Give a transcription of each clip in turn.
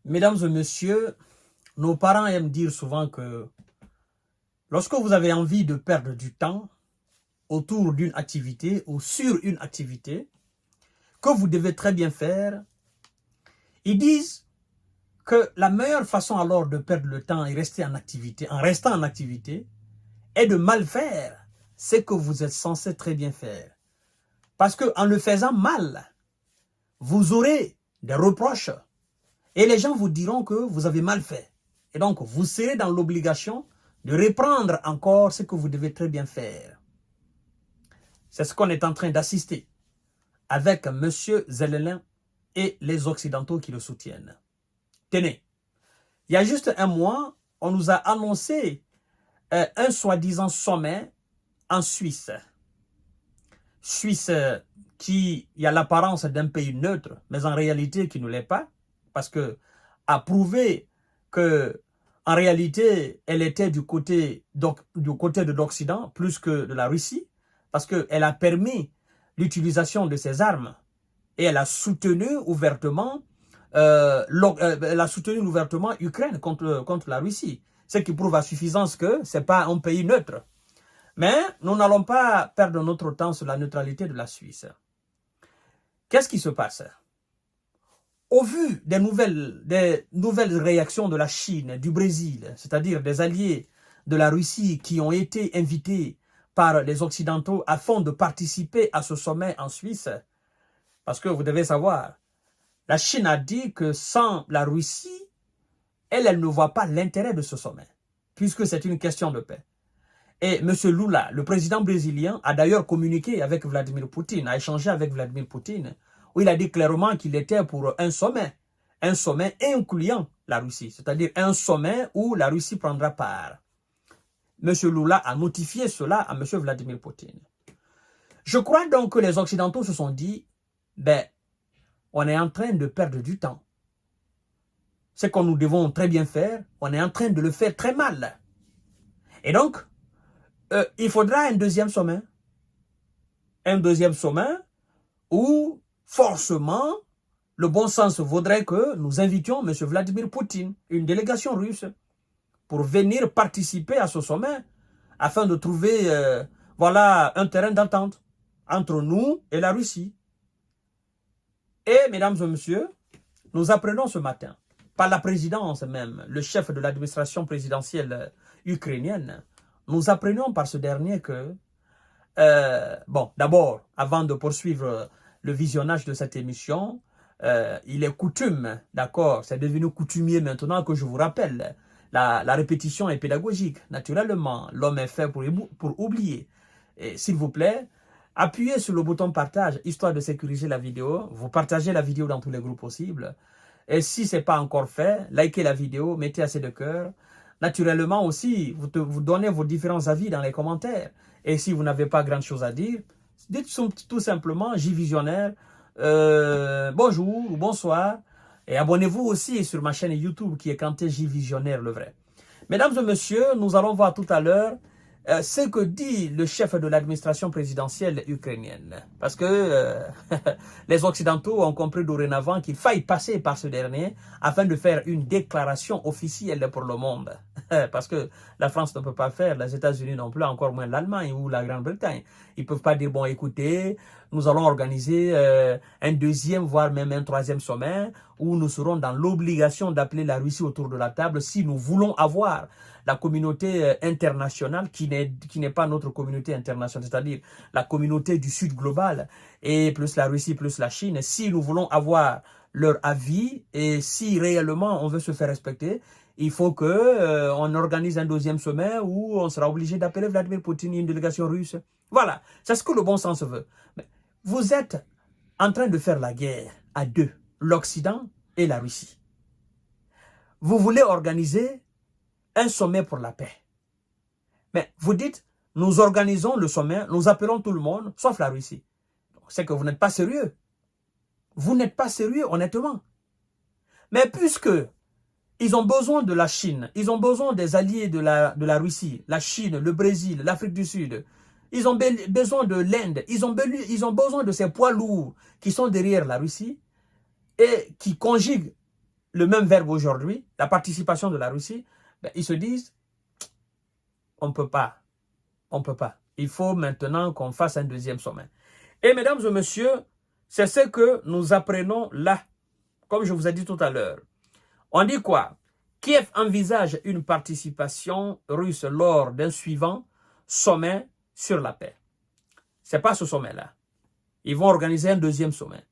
Mesdames et messieurs, nos parents aiment dire souvent que lorsque vous avez envie de perdre du temps autour d'une activité ou sur une activité que vous devez très bien faire, ils disent que la meilleure façon alors de perdre le temps et rester en activité, en restant en activité, est de mal faire ce que vous êtes censé très bien faire. Parce qu'en le faisant mal, vous aurez des reproches et les gens vous diront que vous avez mal fait. Et donc, vous serez dans l'obligation de reprendre encore ce que vous devez très bien faire. C'est ce qu'on est en train d'assister avec M. Zelelin et les Occidentaux qui le soutiennent. Tenez, il y a juste un mois, on nous a annoncé un soi-disant sommet en Suisse. Suisse qui a l'apparence d'un pays neutre, mais en réalité qui ne l'est pas, parce que a prouvé que en réalité, elle était du côté de l'Occident plus que de la Russie, parce qu'elle a permis l'utilisation de ces armes et elle a soutenu ouvertement Ukraine contre la Russie, ce qui prouve à suffisance que ce n'est pas un pays neutre. Mais nous n'allons pas perdre notre temps sur la neutralité de la Suisse. Qu'est-ce qui se passe? Au vu des nouvelles réactions de la Chine, du Brésil, c'est-à-dire des alliés de la Russie qui ont été invités par les Occidentaux afin de participer à ce sommet en Suisse, parce que vous devez savoir, la Chine a dit que sans la Russie, elle ne voit pas l'intérêt de ce sommet, puisque c'est une question de paix. Et M. Lula, le président brésilien, a d'ailleurs communiqué avec Vladimir Poutine, a échangé avec Vladimir Poutine, où il a dit clairement qu'il était pour un sommet incluant la Russie, c'est-à-dire un sommet où la Russie prendra part. M. Lula a notifié cela à M. Vladimir Poutine. Je crois donc que les Occidentaux se sont dit, ben, on est en train de perdre du temps. Ce que nous devons très bien faire, on est en train de le faire très mal. Et donc, il faudra un deuxième sommet. Un deuxième sommet où, forcément, le bon sens voudrait que nous invitions M. Vladimir Poutine, une délégation russe, pour venir participer à ce sommet afin de trouver voilà, un terrain d'entente entre nous et la Russie. Et, mesdames et messieurs, nous apprenons ce matin, par la présidence même, le chef de l'administration présidentielle ukrainienne, nous apprenons par ce dernier que, bon, d'abord, avant de poursuivre le visionnage de cette émission, il est coutume, d'accord, c'est devenu coutumier maintenant que je vous rappelle, la répétition est pédagogique. Naturellement, l'homme est fait pour oublier. Et s'il vous plaît, appuyez sur le bouton partage, histoire de sécuriser la vidéo. Vous partagez la vidéo dans tous les groupes possibles. Et si ce n'est pas encore fait, likez la vidéo, mettez assez de cœur. Naturellement aussi, vous donnez vos différents avis dans les commentaires. Et si vous n'avez pas grand chose à dire, dites tout simplement J-Visionnaire, bonjour ou bonsoir. Et abonnez-vous aussi sur ma chaîne YouTube qui est Kanté J-Visionnaire le vrai. Mesdames et messieurs, nous allons voir tout à l'heure ce que dit le chef de l'administration présidentielle ukrainienne. Parce que les Occidentaux ont compris dorénavant qu'il faille passer par ce dernier afin de faire une déclaration officielle pour le monde. Parce que la France ne peut pas faire, les États-Unis non plus, encore moins l'Allemagne ou la Grande-Bretagne. Ils ne peuvent pas dire, bon écoutez, nous allons organiser un deuxième, voire même un troisième sommet où nous serons dans l'obligation d'appeler la Russie autour de la table si nous voulons avoir la communauté internationale qui n'est pas notre communauté internationale, c'est-à-dire la communauté du Sud global et plus la Russie, plus la Chine. Si nous voulons avoir leur avis et si réellement on veut se faire respecter, il faut qu'on organise un deuxième sommet où on sera obligé d'appeler Vladimir Poutine et une délégation russe. Voilà, c'est ce que le bon sens veut. Mais vous êtes en train de faire la guerre à deux, l'Occident et la Russie. Vous voulez organiser un sommet pour la paix. Mais vous dites, nous organisons le sommet, nous appelons tout le monde, sauf la Russie. C'est que vous n'êtes pas sérieux. Vous n'êtes pas sérieux, honnêtement. Mais puisque ils ont besoin de la Chine, ils ont besoin des alliés de la Russie, la Chine, le Brésil, l'Afrique du Sud, ils ont besoin de l'Inde, ils ont besoin de ces poids lourds qui sont derrière la Russie et qui conjuguent le même verbe aujourd'hui, la participation de la Russie, ben, ils se disent, on ne peut pas, on ne peut pas. Il faut maintenant qu'on fasse un deuxième sommet. Et mesdames et messieurs, c'est ce que nous apprenons là, comme je vous ai dit tout à l'heure. On dit quoi? Kiev envisage une participation russe lors d'un suivant sommet sur la paix. Ce n'est pas ce sommet-là. Ils vont organiser un deuxième sommet.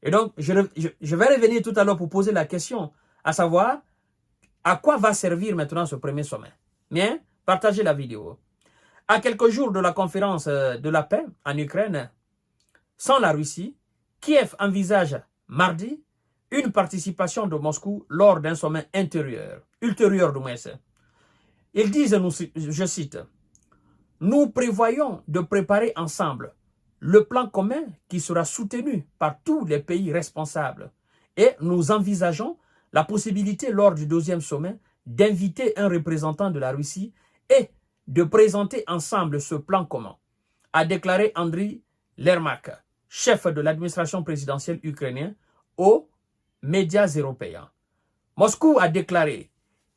Et donc, je vais revenir tout à l'heure pour poser la question, à savoir, à quoi va servir maintenant ce premier sommet? Bien, partagez la vidéo. À quelques jours de la conférence de la paix en Ukraine, sans la Russie, Kiev envisage mardi une participation de Moscou lors d'un sommet ultérieur du moins. Ils disent, je cite, « Nous prévoyons de préparer ensemble le plan commun qui sera soutenu par tous les pays responsables et nous envisageons la possibilité lors du deuxième sommet d'inviter un représentant de la Russie et de présenter ensemble ce plan commun », a déclaré Andriy Lermak, chef de l'administration présidentielle ukrainienne, aux médias européens. Moscou a déclaré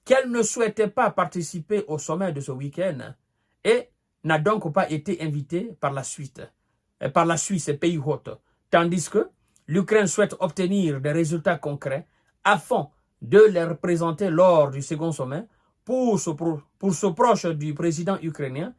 qu'elle ne souhaitait pas participer au sommet de ce week-end et n'a donc pas été invitée par la Suisse et pays hôtes, tandis que l'Ukraine souhaite obtenir des résultats concrets afin de les représenter lors du second sommet. Pour ce proche du président ukrainien,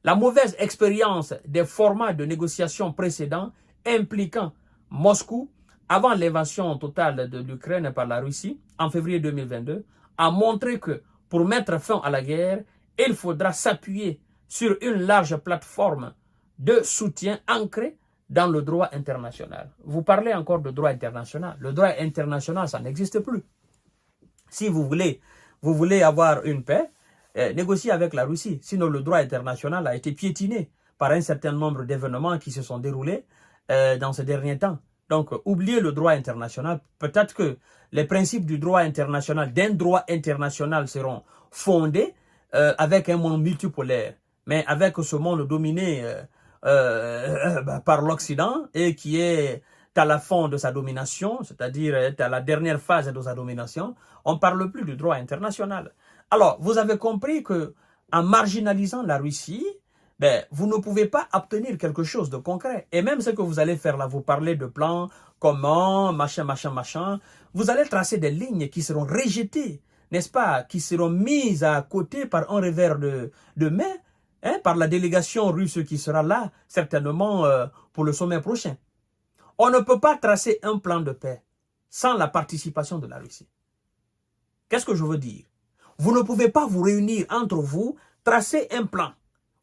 la mauvaise expérience des formats de négociation précédents impliquant Moscou avant l'invasion totale de l'Ukraine par la Russie en février 2022 a montré que pour mettre fin à la guerre, il faudra s'appuyer sur une large plateforme de soutien ancrée dans le droit international. Vous parlez encore de droit international. Le droit international, ça n'existe plus. Si vous voulez avoir une paix, négociez avec la Russie. Sinon, le droit international a été piétiné par un certain nombre d'événements qui se sont déroulés dans ces derniers temps. Donc, oubliez le droit international. Peut-être que les principes du droit international, d'un droit international seront fondés avec un monde multipolaire. Mais avec ce monde dominé par l'Occident et qui est à la fin de sa domination, c'est-à-dire à la dernière phase de sa domination, on ne parle plus du droit international. Alors, vous avez compris que en marginalisant la Russie, ben, vous ne pouvez pas obtenir quelque chose de concret. Et même ce que vous allez faire là, vous parlez de plans, comment, machin, vous allez tracer des lignes qui seront rejetées, n'est-ce pas, qui seront mises à côté par un revers de main, hein, par la délégation russe qui sera là, certainement pour le sommet prochain. On ne peut pas tracer un plan de paix sans la participation de la Russie. Qu'est-ce que je veux dire? Vous ne pouvez pas vous réunir entre vous, tracer un plan,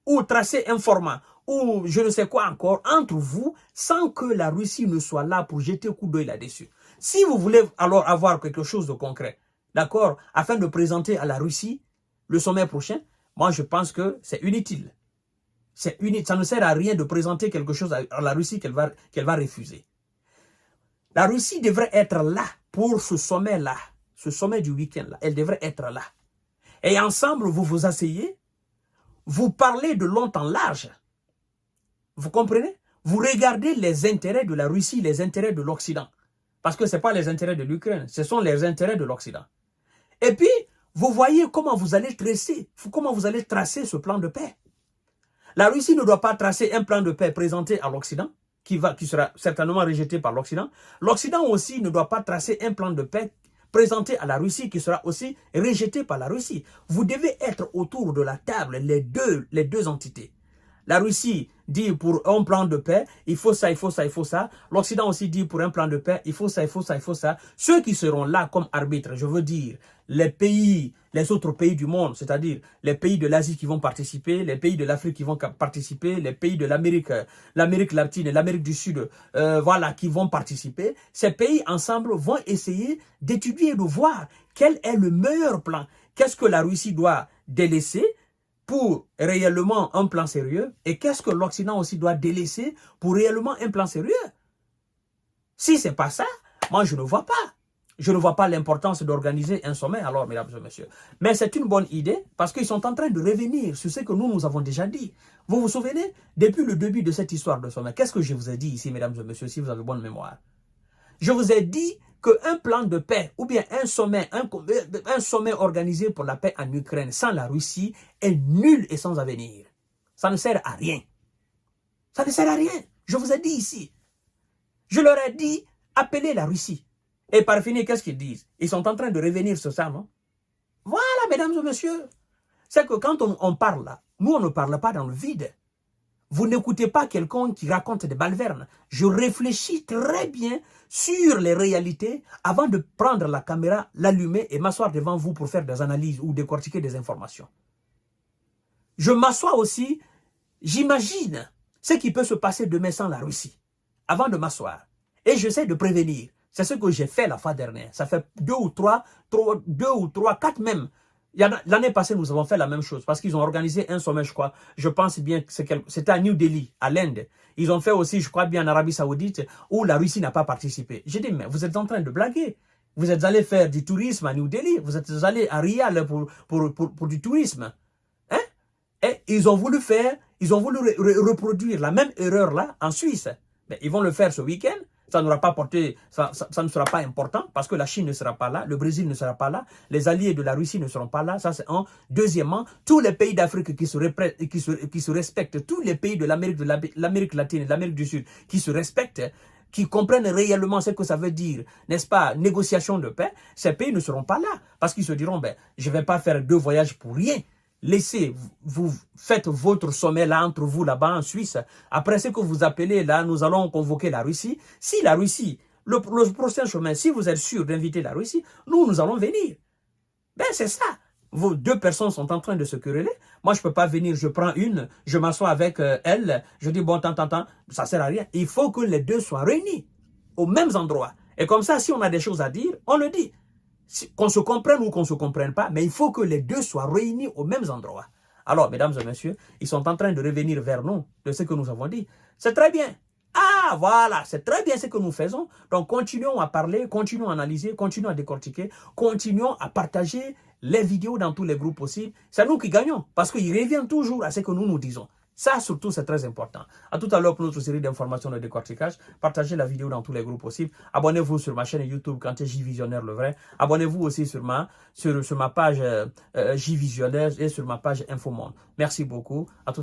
ou tracer un format, ou je ne sais quoi encore, entre vous, sans que la Russie ne soit là pour jeter un coup d'œil là-dessus. Si vous voulez alors avoir quelque chose de concret, d'accord, afin de présenter à la Russie le sommet prochain, moi je pense que c'est inutile. C'est inutile, ça ne sert à rien de présenter quelque chose à la Russie qu'elle va refuser. La Russie devrait être là pour ce sommet-là, ce sommet du week-end-là, elle devrait être là. Et ensemble, vous vous asseyez, vous parlez de long en large. Vous comprenez? Vous regardez les intérêts de la Russie, les intérêts de l'Occident. Parce que ce n'est pas les intérêts de l'Ukraine, ce sont les intérêts de l'Occident. Et puis, vous voyez comment vous allez tracer ce plan de paix. La Russie ne doit pas tracer un plan de paix présenté à l'Occident, qui sera certainement rejeté par l'Occident. L'Occident aussi ne doit pas tracer un plan de paix présenté à la Russie qui sera aussi rejeté par la Russie. Vous devez être autour de la table, les deux entités. La Russie dit pour un plan de paix, il faut ça, il faut ça, il faut ça. L'Occident aussi dit pour un plan de paix, il faut ça, il faut ça, il faut ça. Ceux qui seront là comme arbitres, je veux dire, les autres pays du monde, c'est-à-dire les pays de l'Asie qui vont participer, les pays de l'Afrique qui vont participer, les pays de l'Amérique latine et l'Amérique du Sud, voilà, qui vont participer. Ces pays ensemble vont essayer d'étudier et de voir quel est le meilleur plan. Qu'est-ce que la Russie doit délaisser pour réellement un plan sérieux et qu'est-ce que l'Occident aussi doit délaisser pour réellement un plan sérieux. Si ce n'est pas ça, moi je ne vois pas. Je ne vois pas l'importance d'organiser un sommet alors, mesdames et messieurs. Mais c'est une bonne idée parce qu'ils sont en train de revenir sur ce que nous avons déjà dit. Vous vous souvenez, depuis le début de cette histoire de sommet, qu'est-ce que je vous ai dit ici, mesdames et messieurs, si vous avez bonne mémoire? Je vous ai dit qu'un plan de paix ou bien un sommet organisé pour la paix en Ukraine sans la Russie est nul et sans avenir. Ça ne sert à rien. Ça ne sert à rien. Je vous ai dit ici. Je leur ai dit, appelez la Russie. Et par finir, qu'est-ce qu'ils disent? Ils sont en train de revenir sur ça, non? Voilà, mesdames et messieurs. C'est que quand on parle là, nous, on ne parle pas dans le vide. Vous n'écoutez pas quelqu'un qui raconte des balvernes. Je réfléchis très bien sur les réalités avant de prendre la caméra, l'allumer et m'asseoir devant vous pour faire des analyses ou décortiquer des informations. Je m'assois aussi, j'imagine ce qui peut se passer demain sans la Russie, avant de m'asseoir. Et j'essaie de prévenir. C'est ce que j'ai fait la fois dernière. Ça fait 2 ou 3, 4 même. L'année passée, nous avons fait la même chose parce qu'ils ont organisé un sommet, je crois. Je pense bien que c'était à New Delhi, à l'Inde. Ils ont fait aussi, je crois bien, en Arabie Saoudite, où la Russie n'a pas participé. J'ai dit, mais vous êtes en train de blaguer. Vous êtes allé faire du tourisme à New Delhi. Vous êtes allé à Riyad pour du tourisme. Hein? Et ils ont voulu reproduire la même erreur là en Suisse. Mais ils vont le faire ce week-end. Ça n'aura pas porté, ça ne sera pas important parce que la Chine ne sera pas là, le Brésil ne sera pas là, les alliés de la Russie ne seront pas là, ça c'est un. Deuxièmement, tous les pays d'Afrique qui se respectent, tous les pays de l'Amérique latine et de l'Amérique du Sud qui se respectent, qui comprennent réellement ce que ça veut dire, n'est-ce pas, négociation de paix, ces pays ne seront pas là parce qu'ils se diront, ben, je ne vais pas faire 2 voyages pour rien. Laissez, vous faites votre sommet là entre vous là-bas en Suisse. Après ce que vous appelez là, nous allons convoquer la Russie. Si la Russie, le prochain chemin, si vous êtes sûr d'inviter la Russie, nous allons venir. Ben c'est ça. Vos 2 personnes sont en train de se quereller. Moi je peux pas venir, je prends une, je m'assois avec elle, je dis bon, tant, ça sert à rien. Il faut que les 2 soient réunis aux mêmes endroits. Et comme ça, si on a des choses à dire, on le dit. Qu'on se comprenne ou qu'on ne se comprenne pas, mais il faut que les 2 soient réunis aux mêmes endroits. Alors, mesdames et messieurs, ils sont en train de revenir vers nous de ce que nous avons dit. C'est très bien. Ah, voilà, c'est très bien ce que nous faisons. Donc, continuons à parler, continuons à analyser, continuons à décortiquer, continuons à partager les vidéos dans tous les groupes possibles. C'est nous qui gagnons parce qu'ils reviennent toujours à ce que nous disons. Ça, surtout, c'est très important. À tout à l'heure pour notre série d'informations de décortiquage. Partagez la vidéo dans tous les groupes possibles. Abonnez-vous sur ma chaîne YouTube Kanté J Visionnaire le vrai. Abonnez-vous aussi sur ma page J Visionnaire et sur ma page Infomonde. Merci beaucoup. À tout